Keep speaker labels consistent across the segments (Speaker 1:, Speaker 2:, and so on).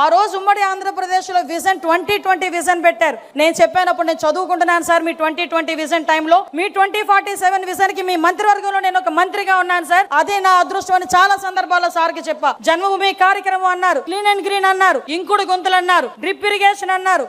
Speaker 1: ఆ రోజు ఉమ్మడి ఆంధ్రప్రదేశ్ లో విజన్ 2020 విజన్ పెట్టారు. నేను చెప్పానప్పుడు నేను చదువుకుంటున్నాను సార్ మీ 2020 విజన్ టైంలో, మీ 2047 విజన్ కి మీ మంత్రివర్గంలో నేను ఒక మంత్రిగా ఉన్నాను సార్, అదే నా అదృష్టం అని చాలా సందర్భాల్లో సార్ కి చెప్పా. జన్మభూమి కార్యక్రమం అన్నారు, క్లీన్ అండ్ గ్రీన్ అన్నారు, ఇంకుడు గొంతులు అన్నారు, డ్రిప్ ఇరిగేషన్ అన్నారు,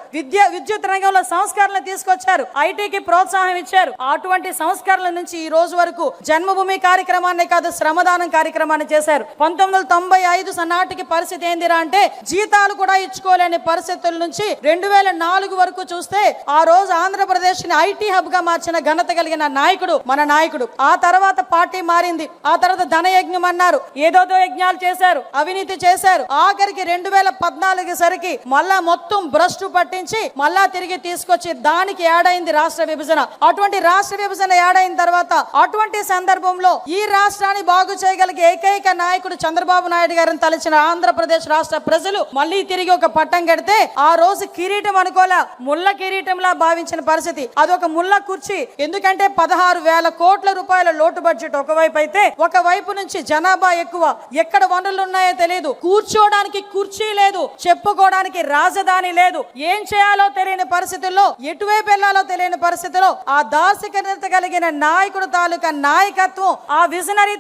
Speaker 1: విద్యుత్ రంగంలో సంస్కరణలు తీసుకొచ్చారు, ఐటీకి ప్రోత్సాహం ఇచ్చారు. అటువంటి సంస్కరణల నుంచి ఈ రోజు వరకు జన్మభూమి కార్యక్రమాన్ని కాదు శ్రమదానం కార్యక్రమాన్ని చేశారు. 1995 సన్నాటికి పరిస్థితి ఏందిరా అంటే జీతాలు కూడా ఇచ్చుకోలేని పరిస్థితుల నుంచి 2004 వరకు చూస్తే ఆ రోజు ఆంధ్రప్రదేశ్ ని ఐటీ హబ్ గా మార్చిన ఘనత కలిగిన నాయకుడు మన నాయకుడు. ఆ తర్వాత పార్టీ మారింది, ఆ తర్వాత ధనయజ్ఞం అన్నారు, ఏదోదో యజ్ఞాలు చేశారు, అవినీతి చేశారు. ఆఖరికి 2014 సరికి మళ్ళా మొత్తం భ్రష్టు పట్టించి మళ్ళా తిరిగి తీసుకొచ్చి దానికి యాడైంది రాష్ట్ర విభజన. అటువంటి రాష్ట్ర విభజన యాడైన తర్వాత అటువంటి సందర్భంలో ఈ రాష్ట్రాన్ని బాగు చేయగలిగే ఏకైక నాయకుడు చంద్రబాబు నాయుడు గారిని తలచిన ఆంధ్రప్రదేశ్ రాష్ట్ర ప్రజలు మళ్ళీ తిరిగి ఒక పట్టం కడితే ఆ రోజు కిరీటం అనుకోలే, ముళ్ళ కిరీటంలా భావించిన పరిస్థితి. అదొక ముళ్ళ కుర్చీ. ఎందుకంటే 16,000 కోట్ల రూపాయల లోటు బడ్జెట్ ఒకవైపు అయితే, ఒకవైపు నుంచి జనాభా ఎక్కువ, ఎక్కడ వనరులు ఉన్నాయో తెలియదు, కూర్చోడానికి కుర్చీ లేదు, చెప్పుకోవడానికి రాజధాని లేదు, ఏం చేయాలో తెలియని పరిస్థితుల్లో, ఎటువైపు వెళ్లాలో తెలియని పరిస్థితుల్లో ఆ దార్శనికత కలిగిన నాయకుడు తాలూకా నాయకత్వం, ఆ విజనరీ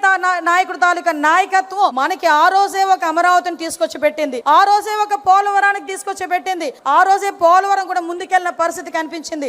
Speaker 1: నాయకుడు తాలూకా నాయకత్వం మనకి ఆ రోజే ఒక అమరావతిని తీసుకొచ్చి పెట్టింది, ఆ రోజే ఒక పోలవరానికి తీసుకొచ్చి పెట్టింది, ఆ రోజే పోలవరం కూడా ముందుకెళ్లిన పరిస్థితి కనిపించింది.